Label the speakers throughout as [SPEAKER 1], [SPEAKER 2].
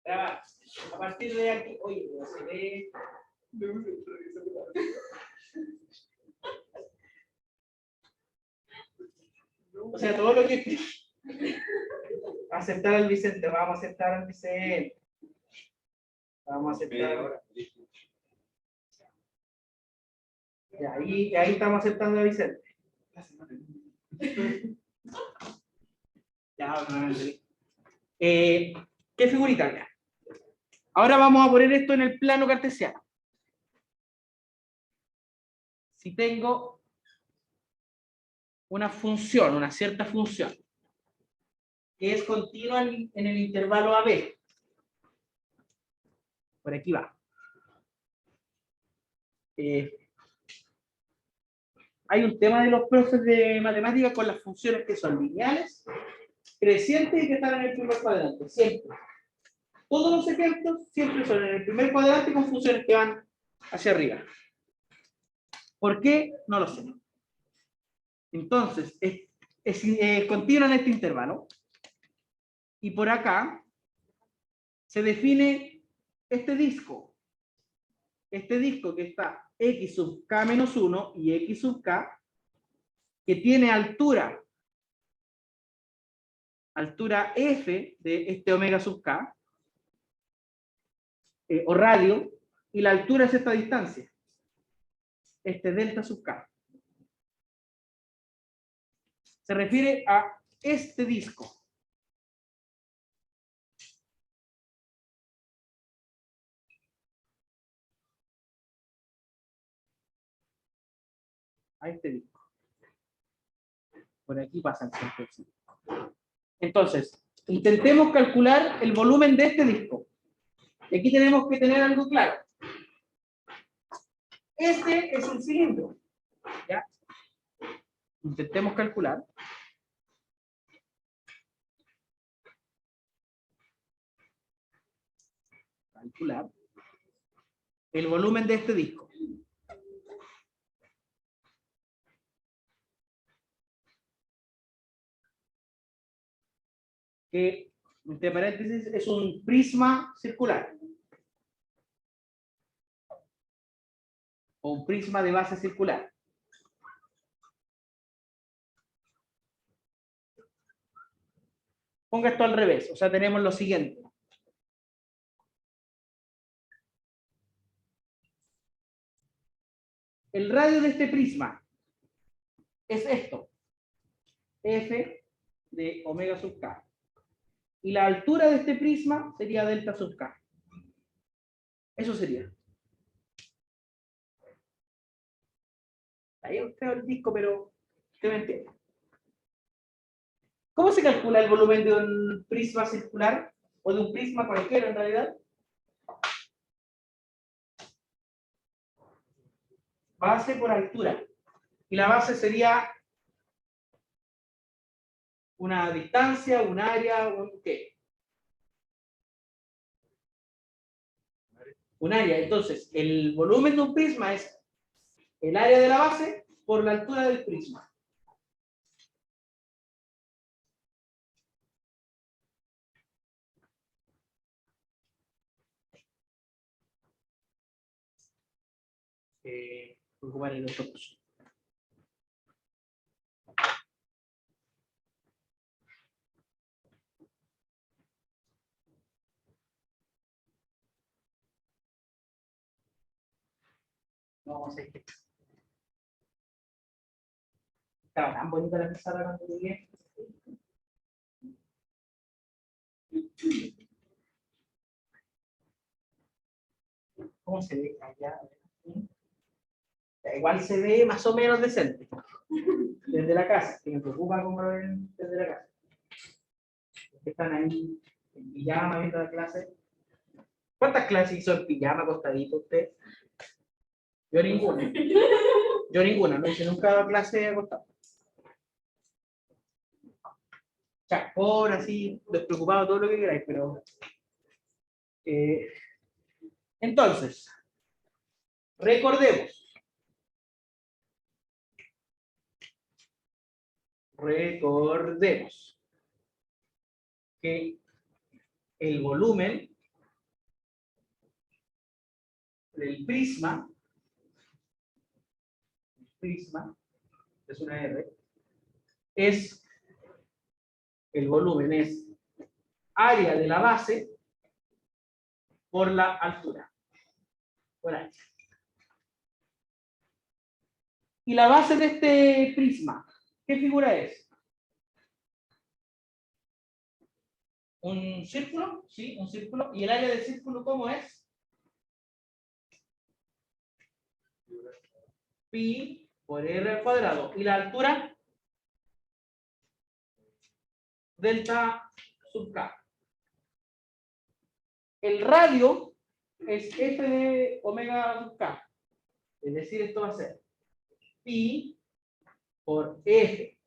[SPEAKER 1] Graba. A partir de aquí, oye, se ve. O sea, todo lo que. Aceptar al Vicente, vamos a aceptar al Vicente. Vamos a aceptar. Y ahí estamos aceptando a Vicente. Ya, ¿qué figurita acá? Ahora vamos a poner esto en el plano cartesiano. Si tengo una función, una cierta función, que es continua en el intervalo AB. Por aquí va. Hay un tema de los profes de matemáticas con las funciones que son lineales, crecientes y que están en el primer cuadrante. Siempre. Todos los ejemplos siempre son en el primer cuadrante con funciones que van hacia arriba. ¿Por qué? No lo sé. Entonces, es continua en este intervalo. Y por acá se define este disco. Este disco que está x sub k menos 1 y x sub k, que tiene altura f de este omega sub k, o radio, y la altura es esta distancia, este delta sub k. Se refiere a este disco. A este disco. Por aquí pasan siempre. Entonces, intentemos calcular el volumen de este disco. Y aquí tenemos que tener algo claro. Este es un cilindro. ¿Ya? Intentemos calcular. El volumen de este disco. Que, entre paréntesis, es un prisma circular. O un prisma de base circular. Ponga esto al revés, o sea, tenemos lo siguiente. El radio de este prisma es esto. F de omega sub k. Y la altura de este prisma sería delta sub k. Eso sería. Ahí creo el disco, pero usted me entiende. ¿Cómo se calcula el volumen de un prisma circular? O de un prisma cualquiera en realidad. Base por altura. Y la base sería una distancia, un área, un ¿qué? Un área. Entonces, el volumen de un prisma es el área de la base por la altura del prisma. Voy a ocupar el otro curso. Vamos a ir. Estaba tan bonita la pizarra cuando llegué. ¿Cómo se ve allá? Igual se ve más o menos decente. Desde la casa, que me preocupa cómo lo ven desde la casa. Están ahí en pijama viendo la clase. ¿Cuántas clases hizo en pijama acostadito usted? Yo ninguna. Yo ninguna, no hice nunca clase acostado. Chacón, así, despreocupado, todo lo que queráis, pero. Entonces, recordemos. Que el volumen el prisma, es una R, es, el volumen es área de la base por la altura, por H. Y la base de este prisma, ¿qué figura es? ¿Un círculo? Sí, un círculo. ¿Y el área del círculo cómo es? Pi por R al cuadrado. ¿Y la altura? Delta sub K. El radio es F de omega sub K. Es decir, esto va a ser pi por F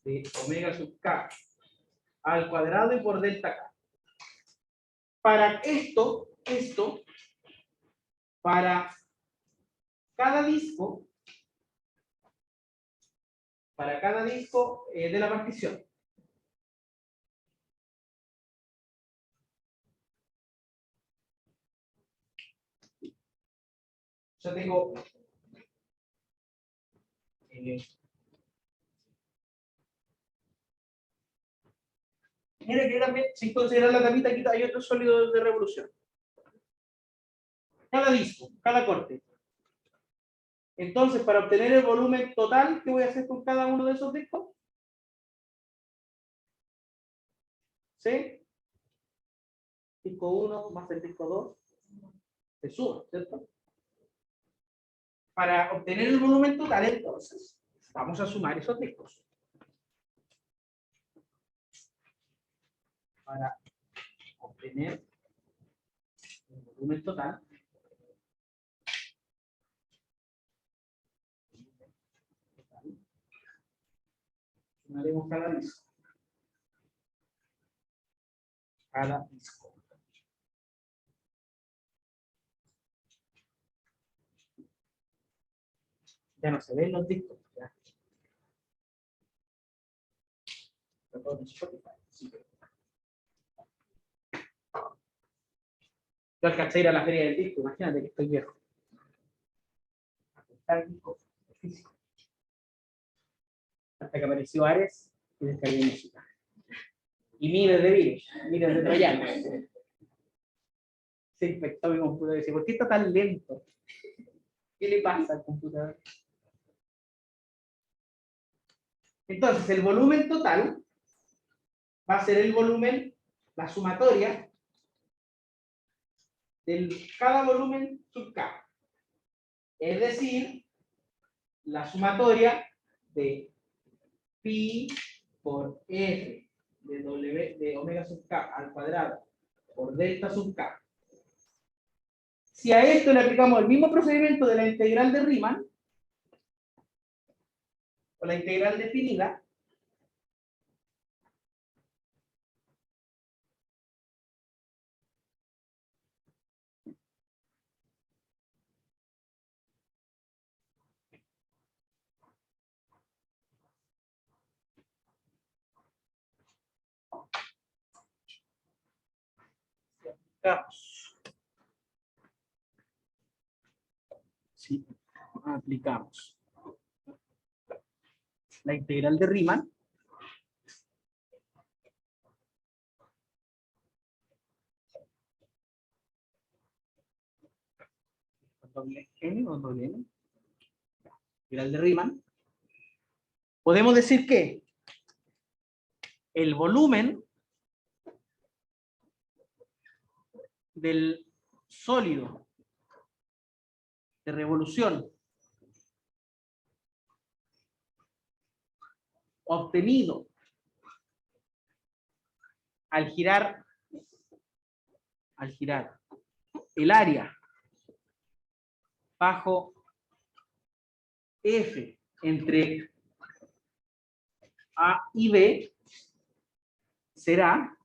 [SPEAKER 1] de omega sub K al cuadrado y por delta K. Para esto, para cada disco, de la partición. Yo tengo mira que también, sin considerar la tapita, aquí hay otros sólidos de revolución. Cada disco, cada corte. Entonces, para obtener el volumen total, ¿qué voy a hacer con cada uno de esos discos? ¿Sí? Disco 1 más el disco 2 se suma, ¿cierto? Para obtener el volumen total, entonces, vamos a sumar esos discos. Para obtener el volumen total, sumaremos cada disco. Cada disco. Ya no se ven los discos. Ya. Yo alcancé a ir a la feria del disco, imagínate que estoy viejo. A comprar discos físicos. Hasta que apareció Ares y descargué música. Y miles de virus, miles de troyanos. Se infectó mi computador y dice, ¿por qué está tan lento? ¿Qué le pasa al computador? Entonces, el volumen total va a ser el volumen, la sumatoria de cada volumen sub K. Es decir, la sumatoria de pi por f de omega sub K al cuadrado por delta sub K. Si a esto le aplicamos el mismo procedimiento de la integral de Riemann, o la integral definida, aplicamos la integral de Riemann, doble n o doble n, integral de Riemann, podemos decir que el volumen del sólido de revolución obtenido al girar el área bajo F entre A y B será,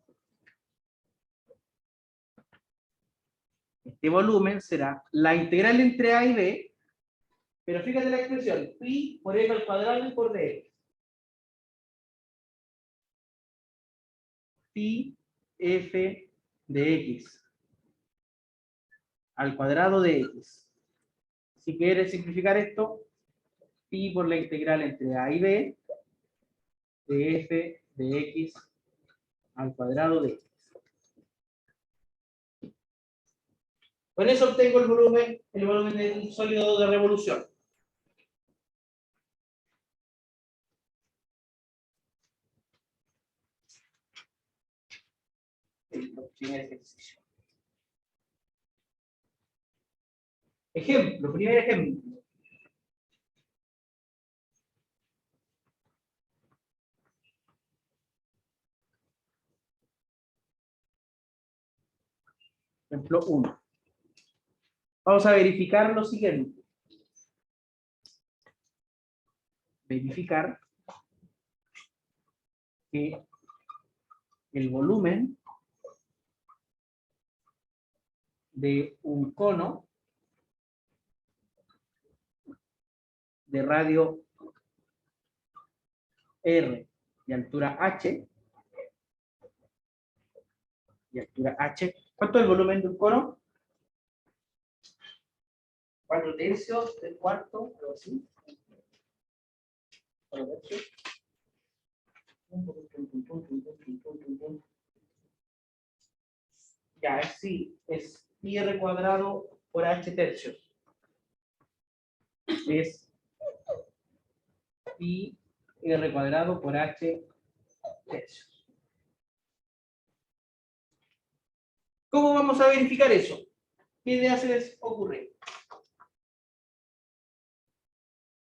[SPEAKER 1] este volumen será la integral entre A y B, pero fíjate la expresión, pi por F al cuadrado y por D. Pi F de X al cuadrado de x. Si quieres simplificar esto, pi por la integral entre a y b de f de x al cuadrado de x. Con eso obtengo el volumen del sólido de revolución. El primer ejercicio. Ejemplo, primer ejemplo. Ejemplo 1. Vamos a verificar lo siguiente. Verificar que el volumen de un cono de radio R y altura H, ¿cuánto es el volumen de un cono? 4/3 del cuarto, algo así. 4/3. Ya, sí, es pi r cuadrado por h tercios. Es pi r cuadrado por h tercios. ¿Cómo vamos a verificar eso? ¿Qué idea se les ocurre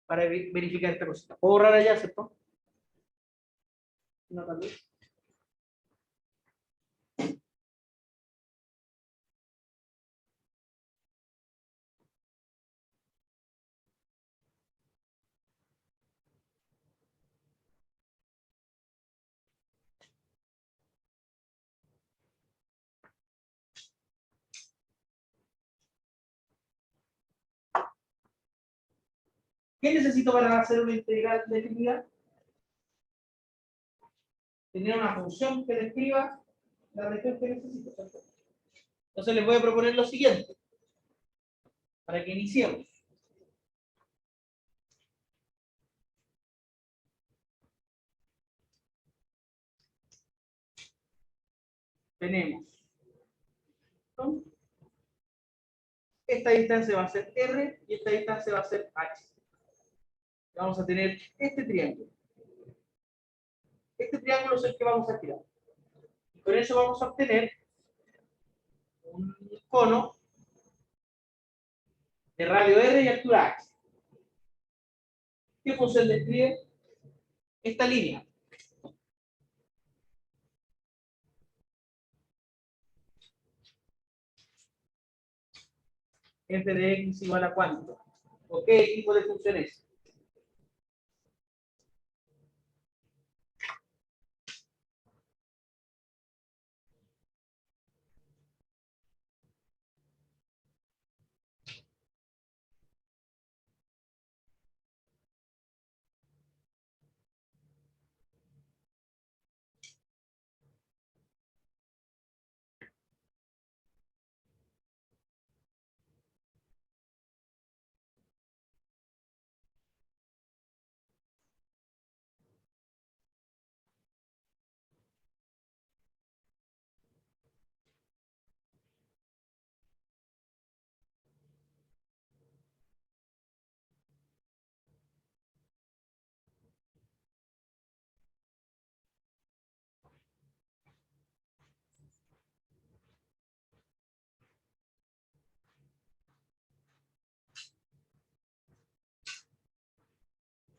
[SPEAKER 1] para verificar esta cosita? ¿Puedo borrar allá, cierto? No, tal vez. ¿Qué necesito para hacer una integral definida? Tener una función que describa la región que necesito, ¿cierto? Entonces les voy a proponer lo siguiente, para que iniciemos. Tenemos, ¿no? Esta distancia va a ser R y esta distancia va a ser H. Vamos a tener este triángulo. Este triángulo es el que vamos a girar. Y con eso vamos a obtener un cono de radio R y altura H. ¿Qué función describe? Esta línea. F de x igual a cuánto. ¿O qué tipo de función es?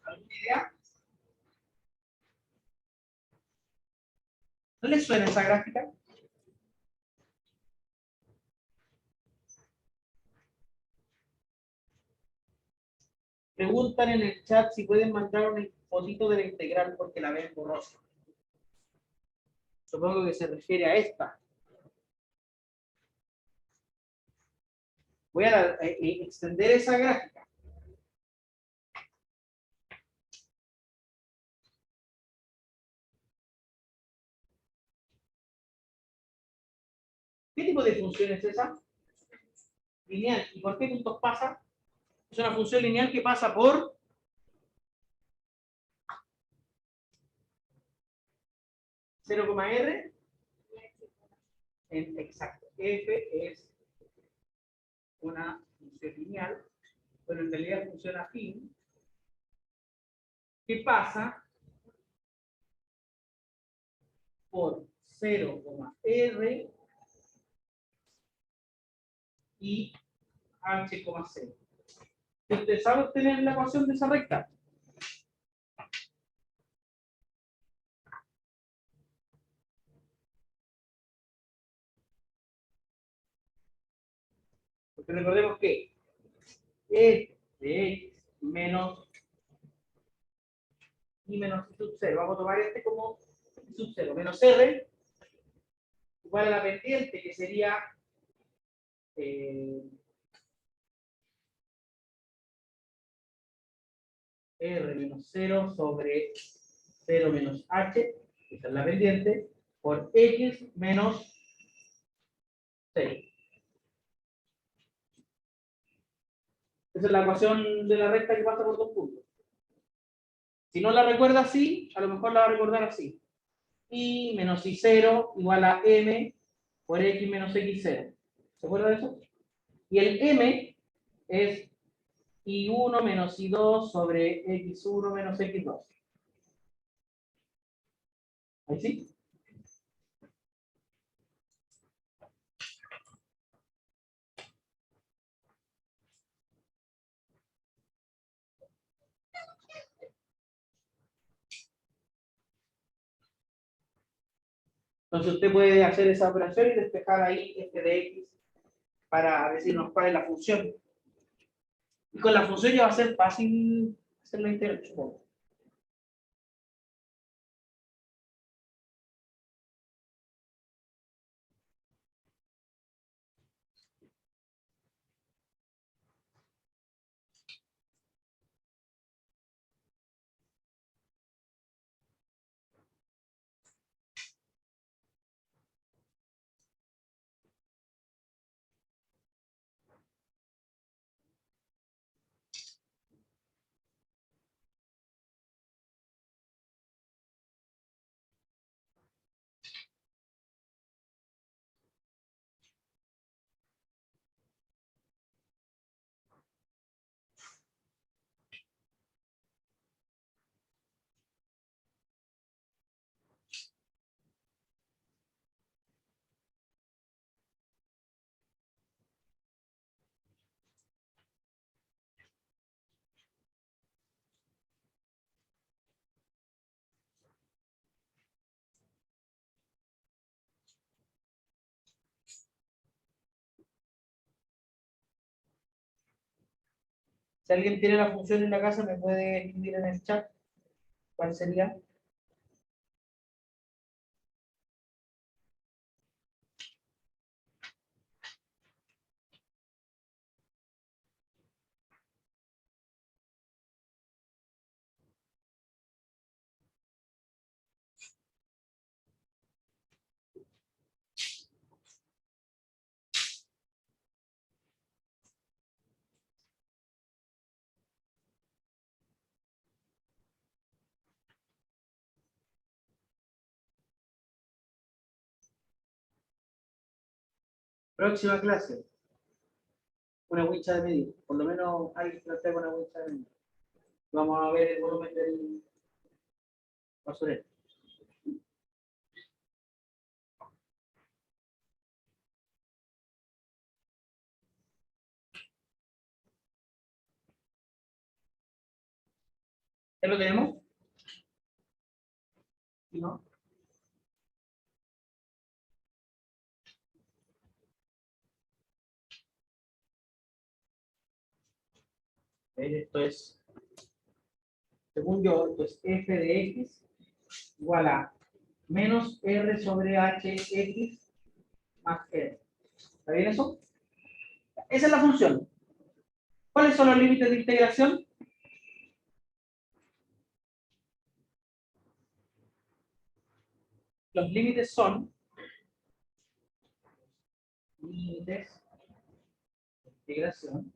[SPEAKER 1] ¿Alguna idea? ¿No les suena esa gráfica? Preguntan en el chat si pueden mandar un fotito de la integral porque la ven borrosa. Supongo que se refiere a esta. Voy a extender esa gráfica. ¿Qué tipo de función es esa? lineal. ¿Y por qué puntos pasa? Es una función lineal que pasa por ¿0,r? Exacto. F es una función lineal, pero en realidad funciona afín. ¿Qué pasa? Por 0,r y h,0. ¿Usted sabe obtener la ecuación de esa recta? Porque recordemos que e de x menos y menos i sub 0. Vamos a tomar este como i sub 0 menos r igual a la pendiente, que sería r menos 0 sobre 0 menos h, esa es la pendiente, por x menos 6. Esa es la ecuación de la recta que pasa por dos puntos. Si no la recuerda así, a lo mejor la va a recordar así. I menos I0 igual a M por X menos X0. ¿Se acuerda de eso? Y el M es I1 menos I2 sobre X1 menos X2. ¿Ahí sí? Entonces usted puede hacer esa operación y despejar ahí f de X para decirnos cuál es la función. Y con la función ya va a ser fácil hacer la integral, supongo. Si alguien tiene la función en la casa, me puede escribir en el chat cuál sería. Próxima clase, una wincha de medio. Por lo menos alguien que lo tenga una wincha de medio. Vamos a ver el volumen del basurero. ¿Ya lo tenemos? ¿Sí, no? Esto es, según yo, esto es f de x igual a menos r sobre hx más r. ¿Está bien eso? Esa es la función. ¿Cuáles son los límites de integración? Los límites son límites integración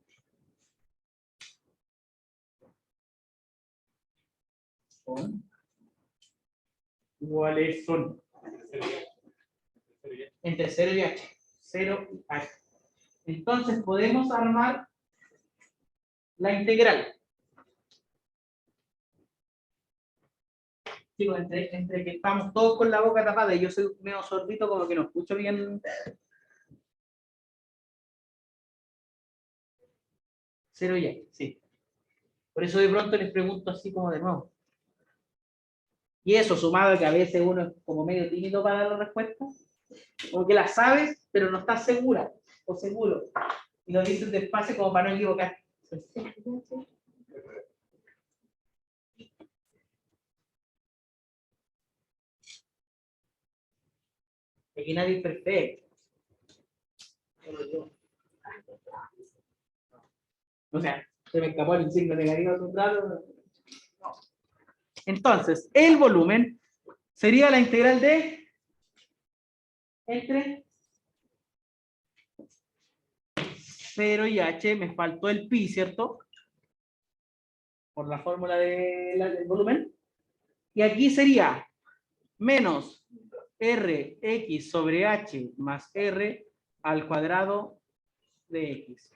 [SPEAKER 1] con cuáles son entre 0 y h. 0 y h. Entonces podemos armar la integral. Chicos, entre que estamos todos con la boca tapada y yo soy medio sordito, como que no escucho bien. 0 y h, sí. Por eso de pronto les pregunto así como de nuevo. Y eso, sumado a que a veces uno es como medio tímido para dar la respuesta, como que la sabes, pero no estás segura o seguro. Y lo dices despacio como para no equivocar. Aquí nadie es perfecto. Solo yo. O sea, se me escapó el signo negativo contrario. No. Entonces, el volumen sería la integral de entre 0 y h, me faltó el pi, ¿cierto? Por la fórmula del volumen. Y aquí sería menos Rx sobre h más r al cuadrado de x.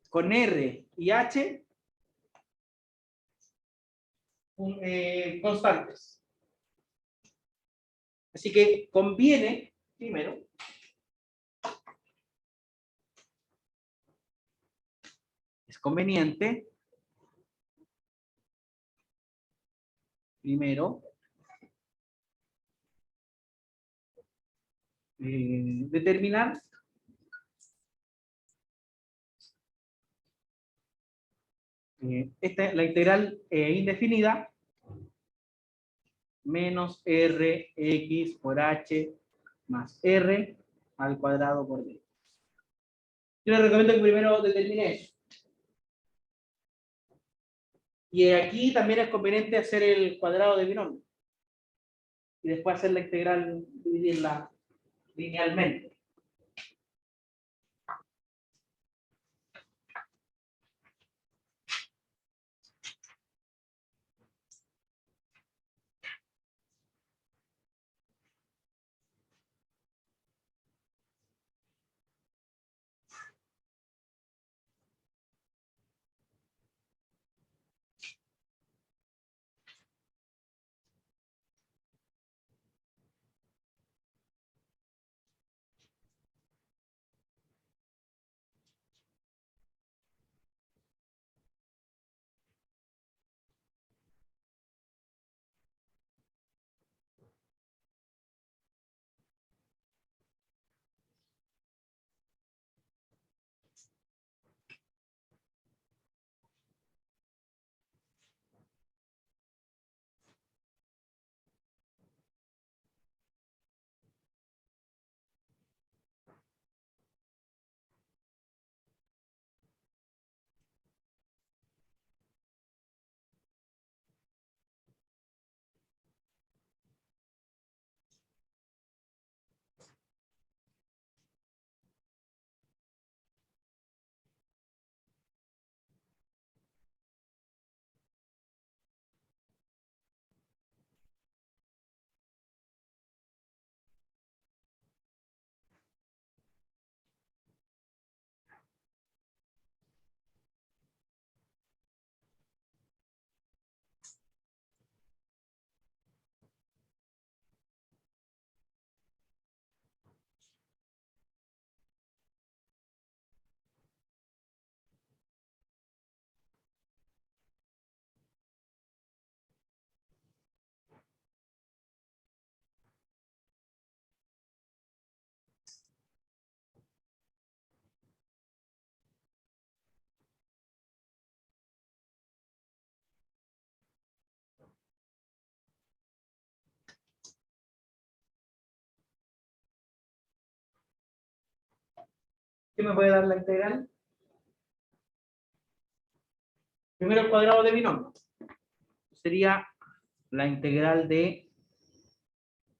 [SPEAKER 1] Con r y h constantes. Así que conviene, primero, es conveniente, primero, determinar la integral indefinida menos Rx por h más r al cuadrado por d. Yo les recomiendo que primero determine eso. Y aquí también es conveniente hacer el cuadrado de binomio. Y después hacer la integral, dividirla linealmente. ¿Qué me puede dar la integral? Primero el cuadrado de binomio. Sería la integral de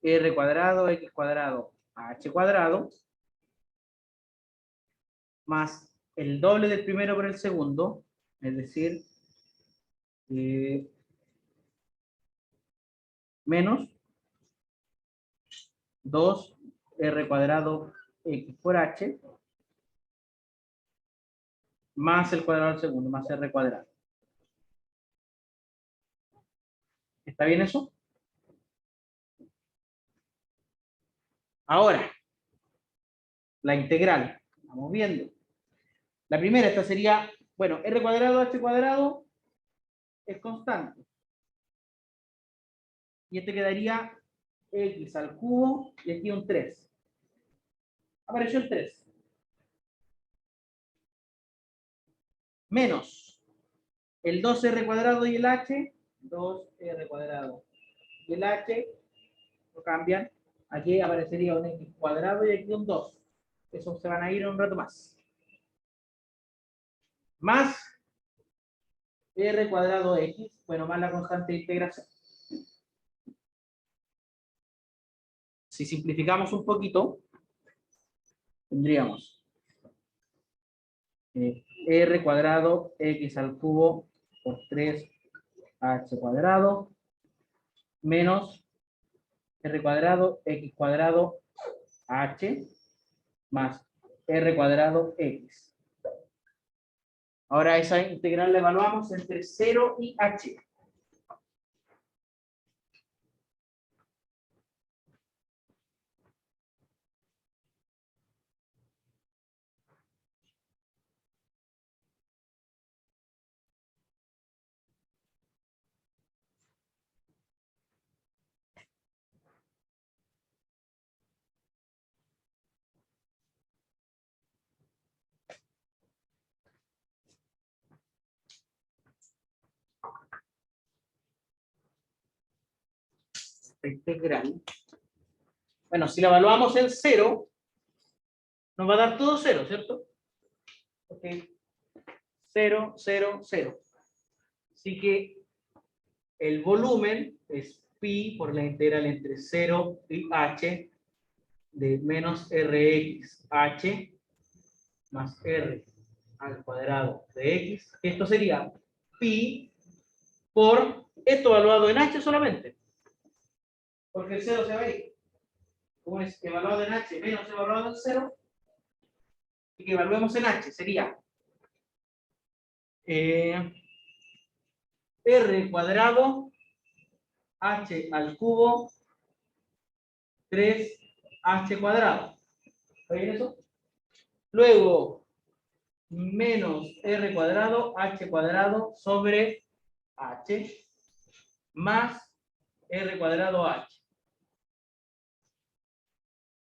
[SPEAKER 1] r cuadrado, x cuadrado, h cuadrado, más el doble del primero por el segundo, es decir, menos 2r cuadrado x por h, más el cuadrado del segundo, más r cuadrado. ¿Está bien eso? Ahora, la integral. Vamos viendo. La primera, esta sería, bueno, r cuadrado, h cuadrado es constante. Y este quedaría x al cubo y aquí un 3. Apareció el 3. Menos el 2r cuadrado y el h, 2r cuadrado y el h lo cambian. Aquí aparecería un x cuadrado y aquí un 2. Esos se van a ir en un rato más. Más r cuadrado x, bueno, más la constante de integración. Si simplificamos un poquito, tendríamos r cuadrado x al cubo por 3h cuadrado menos r cuadrado x cuadrado h más r cuadrado x. Ahora esa integral la evaluamos entre 0 y h. Esta integral. Bueno, si la evaluamos en 0, nos va a dar todo 0, ¿cierto? Ok. 0, 0, 0. Así que el volumen es pi por la integral entre 0 y h de menos rx h más r al cuadrado de x. Esto sería pi por esto evaluado en h solamente. Porque el 0 se va a ir. Como es evaluado en h menos evaluado en 0, y que evaluemos en h sería r cuadrado h al cubo 3h cuadrado. ¿Está bien eso? Luego, menos r cuadrado h cuadrado sobre h más r cuadrado h.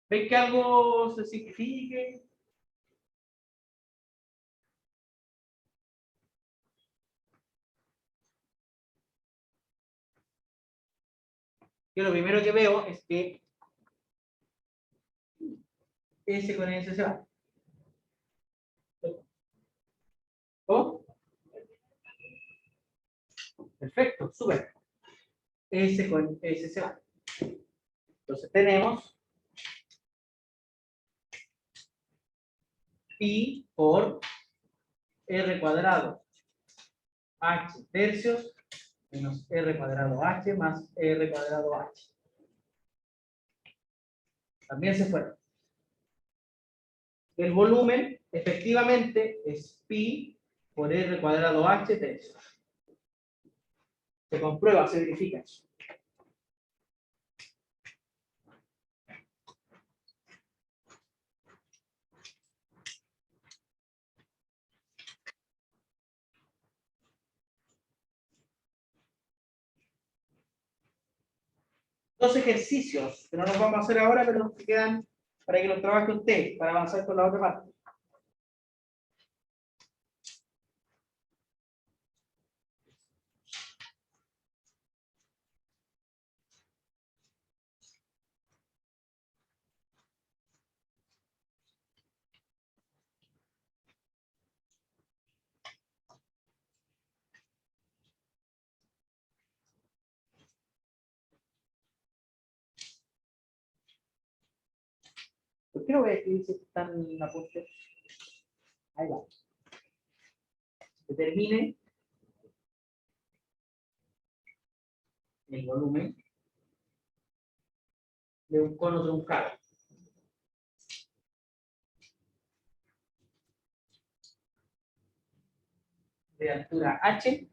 [SPEAKER 1] ¿Ven que algo se simplifique? Yo lo primero que veo es que S con S se va. ¿Oh? Perfecto, súper. S con S se va. Entonces tenemos pi por r cuadrado h tercios menos r cuadrado h más r cuadrado h. También se fueron. El volumen efectivamente es pi por r cuadrado h tercios. Se comprueba, se verifica eso. Dos ejercicios que no los vamos a hacer ahora, pero nos quedan para que los trabaje usted, para avanzar con la otra parte. ¿Por qué no voy a escribir si están en la apunte? Ahí va. determine el volumen de un cono truncado. De altura h,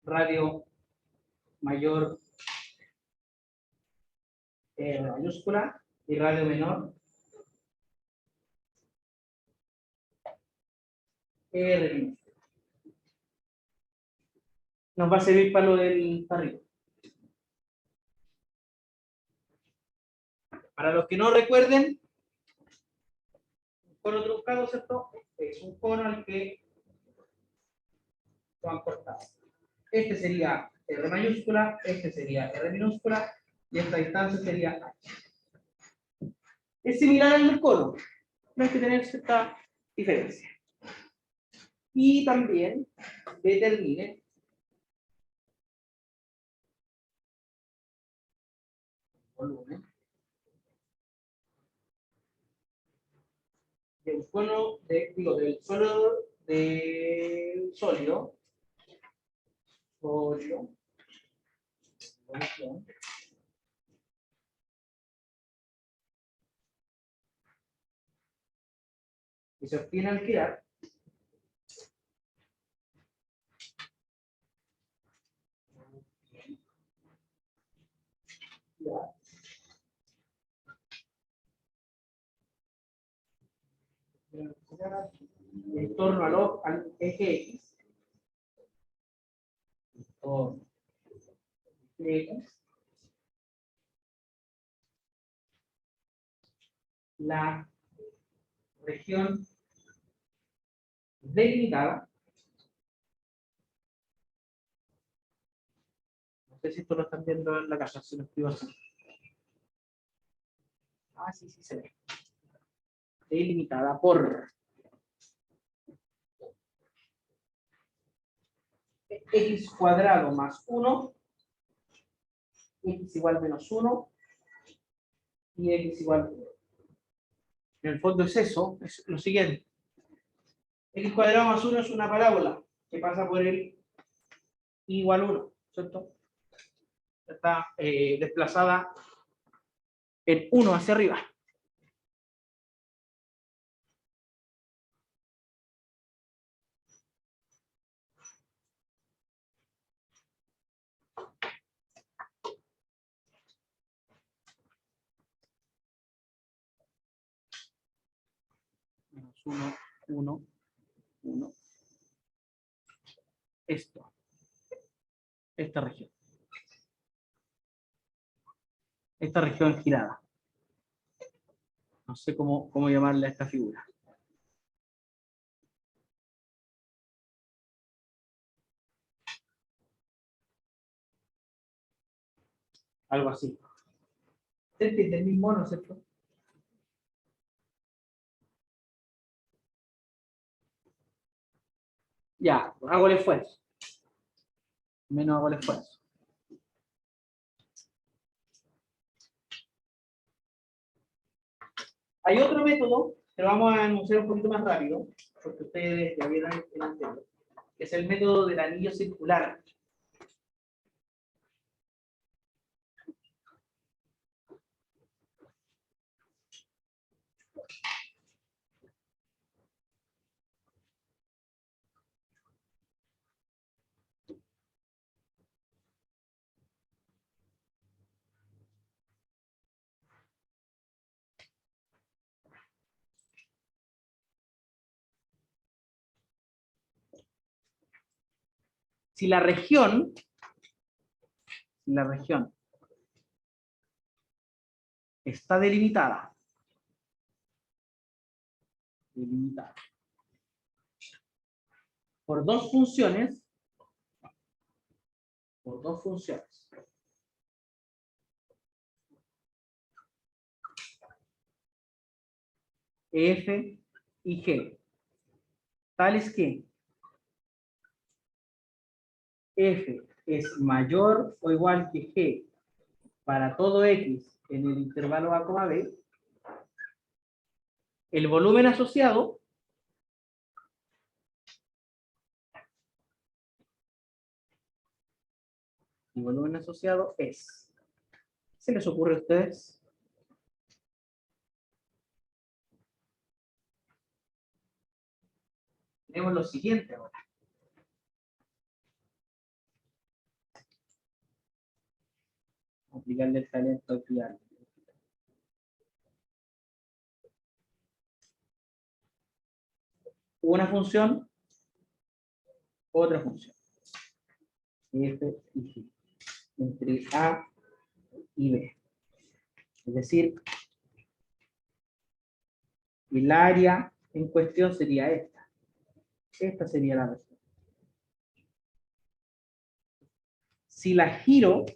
[SPEAKER 1] radio mayor R mayúscula y radio menor R minúscula. Nos va a servir para lo del arriba. Para los que no recuerden, un cono truncado, ¿cierto? Es un cono al que lo han cortado. Este sería R mayúscula, este sería R minúscula, y esta distancia sería H. Es similar al cono, no hay que tener cierta diferencia. Y también determine volumen del cono del suelo del sólido, y se obtiene al girar en torno al eje X. O la región delimitada. No sé si esto lo están viendo en la casa, si lo escribo así. Ah, sí, sí se ve. Delimitada por x cuadrado más 1, x igual menos 1 y x igual 1. En el fondo es eso, es lo siguiente. X cuadrado más 1 es una parábola que pasa por el igual 1, ¿cierto? Está desplazada en 1 hacia arriba. Menos 1, 1, 1. Esto. Esta región. Esta región girada. No sé cómo llamarle a esta figura. Algo así. ¿Se entiende el mismo, no es cierto? Ya, hago el esfuerzo. Menos hago el esfuerzo. Hay otro método, que lo vamos a anunciar un poquito más rápido, porque ustedes ya vieron el anterior, que es el método del anillo circular. Si la región está delimitada por dos funciones, F y G, tales que F es mayor o igual que G para todo X en el intervalo A, B, el volumen asociado es. ¿Qué se les ocurre a ustedes? Tenemos lo siguiente ahora. Aplicarle el talento al cliente. Una función, otra función. F y G. Entre A y B. Es decir, el área en cuestión sería esta. Esta sería la respuesta. Si la giro,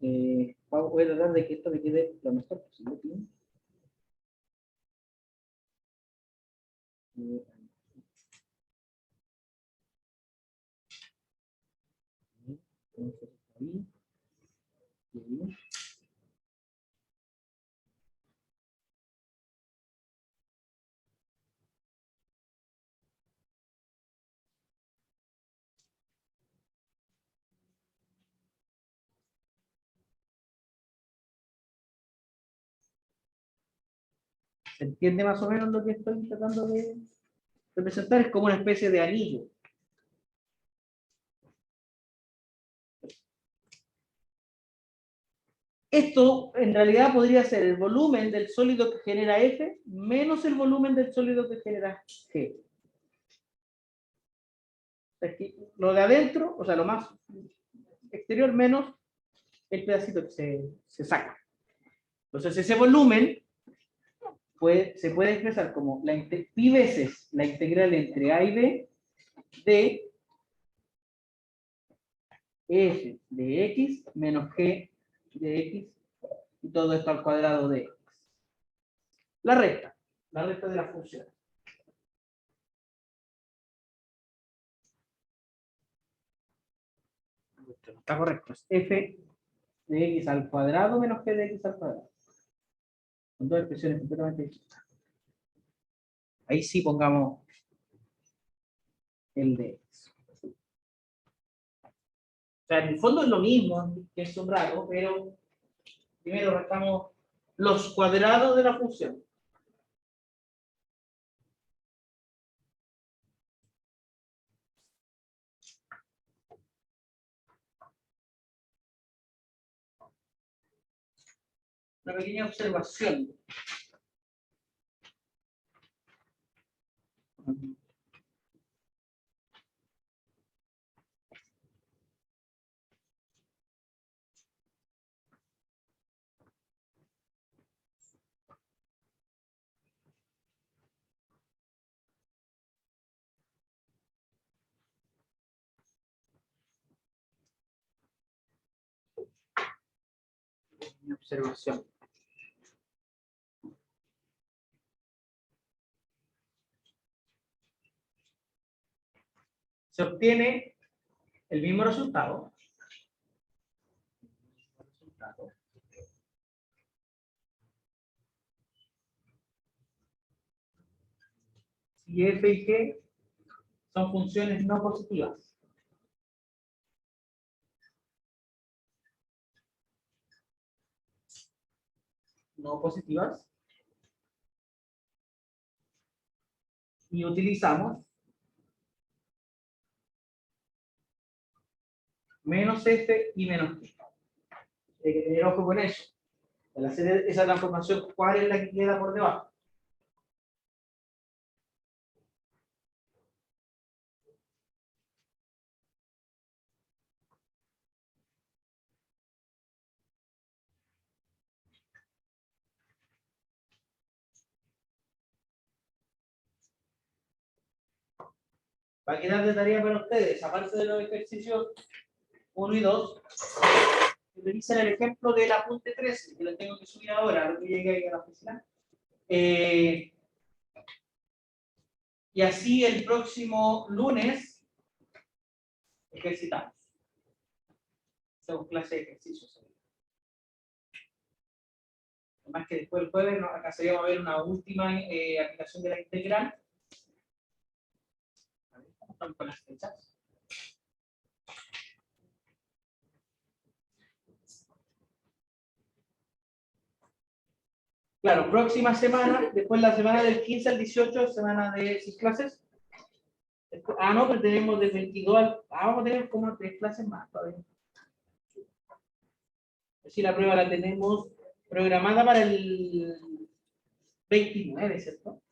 [SPEAKER 1] voy a tratar de que esto me quede lo mejor posible. Entonces, ahí, y ahí. ¿Se entiende más o menos lo que estoy tratando de representar? Es como una especie de anillo. Esto en realidad podría ser el volumen del sólido que genera F menos el volumen del sólido que genera G. Lo de adentro, o sea, lo más exterior menos el pedacito que se saca. Entonces ese volumen se puede expresar como pi veces la integral entre A y B de F de X menos G de X y todo esto al cuadrado de X. La recta de la función. Está correcto, es F de X al cuadrado menos G de X al cuadrado. Son dos expresiones completamente distintas. Ahí sí pongamos el de X. O sea, en el fondo es lo mismo, que es un raro, pero primero restamos los cuadrados de la función. Una pequeña observación. Una observación. Se obtiene el mismo resultado. Si F y G son funciones no positivas. No positivas. Y utilizamos menos F y menos G. Hay que tener ojo con eso. Al hacer esa transformación, ¿cuál es la que queda por debajo? Va a quedar de tarea para ustedes, aparte de los ejercicios 1 y 2, utilicen el ejemplo del apunte 13, que lo tengo que subir ahora, lo que llegue ahí a la oficina. Y así el próximo lunes ejercitamos. Hacemos clase de ejercicios. Además que después el jueves nos alcanzaríamos a ver una última aplicación de la integral. A ver, ¿cómo estamos con las fechas? Claro, próxima semana, después la semana del 15 al 18, semana de 6 clases. Ah, no, pero tenemos del 22 al... vamos a tener como 3 clases más todavía. Si la prueba la tenemos programada para el 29, ¿cierto?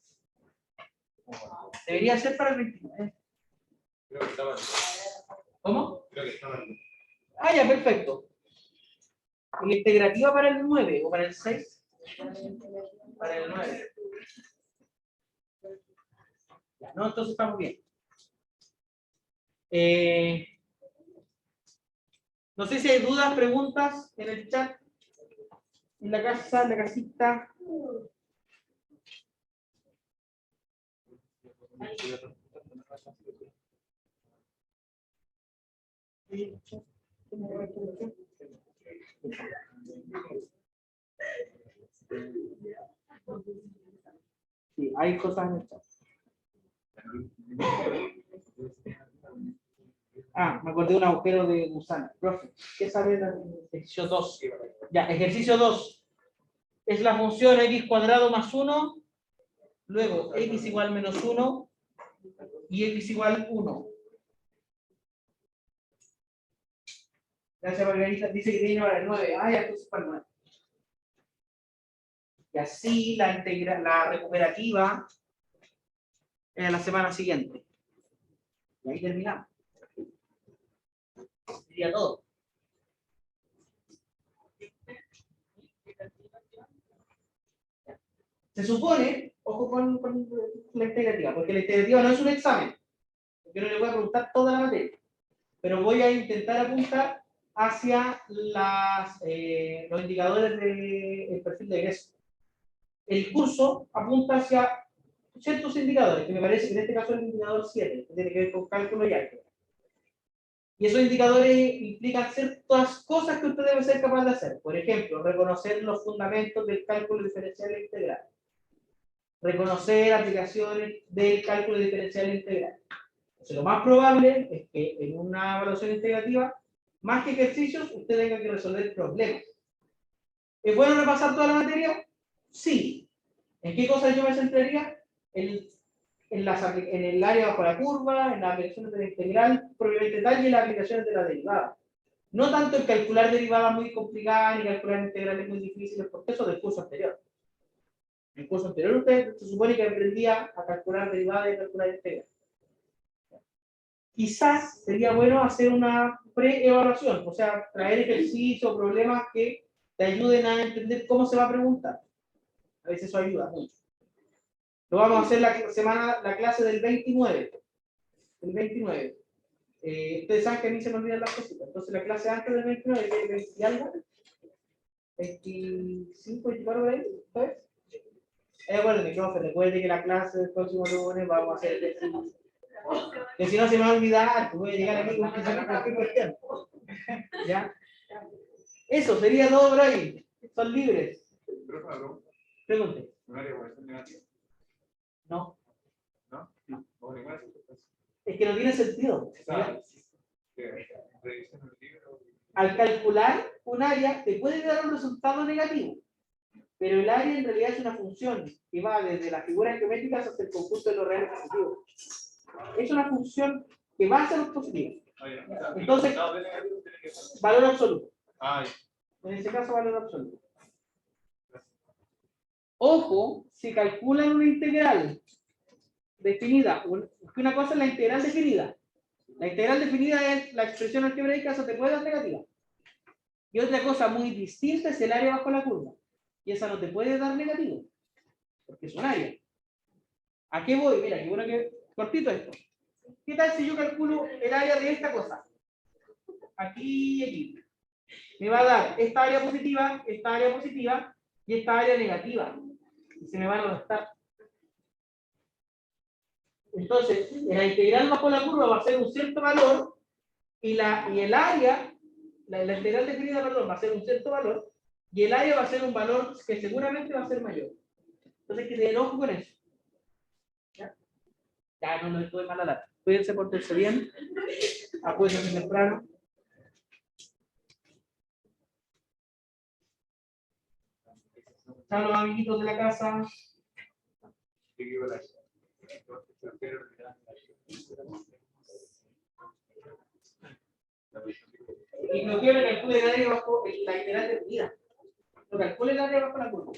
[SPEAKER 1] Debería ser para el 29.
[SPEAKER 2] Creo que estaba.
[SPEAKER 1] ¿Cómo?
[SPEAKER 2] Creo que estaba.
[SPEAKER 1] Ah, ya, perfecto. ¿Y la integrativa para el 9 o para el 6? Para el 9. Ya, no, entonces estamos bien. No sé si hay dudas, preguntas en el chat, en la casa, en la casita. Sí, hay cosas en el chat. Ah, me acordé de un agujero de gusano. Profe, ¿qué sabe del ejercicio 2? Ya, ejercicio 2. Es la función x cuadrado más 1, luego x igual menos 1 y x igual 1. Gracias, Margarita. Dice que tiene para el 9. Ah, ya, entonces para el 9. Y así la recuperativa en la semana siguiente. Y ahí terminamos. Sería todo. Se supone, ojo con la integrativa, porque la integrativa no es un examen. Yo no le voy a preguntar toda la materia, pero voy a intentar apuntar hacia los indicadores del perfil de egreso. El curso apunta hacia ciertos indicadores, que me parece que en este caso es el indicador 7, que tiene que ver con cálculo y álgebra. Y esos indicadores implican ciertas cosas que usted debe ser capaz de hacer. Por ejemplo, reconocer los fundamentos del cálculo diferencial e integral. Reconocer aplicaciones del cálculo diferencial e integral. Entonces, lo más probable es que en una evaluación integrativa, más que ejercicios, usted tenga que resolver problemas. ¿Es bueno repasar toda la materia? Sí. ¿En qué cosas yo me centraría? En el área bajo la curva, en las aplicaciones de la integral, propiamente tal, y en las aplicaciones de la derivada. No tanto en calcular derivadas muy complicadas, ni calcular integrales muy difíciles, porque eso del curso anterior. En el curso anterior usted se supone que aprendía a calcular derivadas y a calcular integrales. Quizás sería bueno hacer una pre-evaluación, o sea, traer ejercicios, problemas que te ayuden a entender cómo se va a preguntar. A veces eso ayuda mucho. Lo vamos a hacer la clase del 29. El 29. Ustedes saben que a mí se me olvidan las cositas. Entonces la clase antes del 29, que es 20 y algo, 25, 24 por ahí, ¿sabes? Acuérdenme, profe, recuerde que la clase del próximo lunes vamos a hacer el ejercicio. Que si no se me va a olvidar, voy a llegar aquí con que salir cualquier cuestión. ¿Ya? Eso sería todo por ahí. Son libres. Pregunte. No. ¿No? Es que no tiene sentido. Al calcular un área, te puede dar un resultado negativo. Pero el área en realidad es una función que va desde las figuras geométricas hasta el conjunto de los reales positivos. Es una función que va hacia los positivos. Entonces, valor absoluto. En este caso, valor absoluto. Ojo, si calculan una integral definida, una cosa es la integral definida. La integral definida es la expresión algebraica, eso te puede dar negativa. Y otra cosa muy distinta es el área bajo la curva. Y esa no te puede dar negativo, porque es un área. ¿A qué voy? Mira, qué bueno que cortito esto. ¿Qué tal si yo calculo el área de esta cosa? Aquí y aquí. Me va a dar esta área positiva y esta área negativa. Y se me van a restar. Entonces, en la integral bajo la curva va a ser un cierto valor y el área, la integral definida, perdón, va a ser un cierto valor Y el área va a ser un valor que seguramente va a ser mayor. Entonces, que te enojo con eso. ¿Ya? Ya, no estoy mal a la. Cuídense, portarse bien. Acuérdense temprano. Chao, los amiguitos de la casa. Y no quiero que calcule el área bajo la integral de unidad. No calcule el área bajo la curva.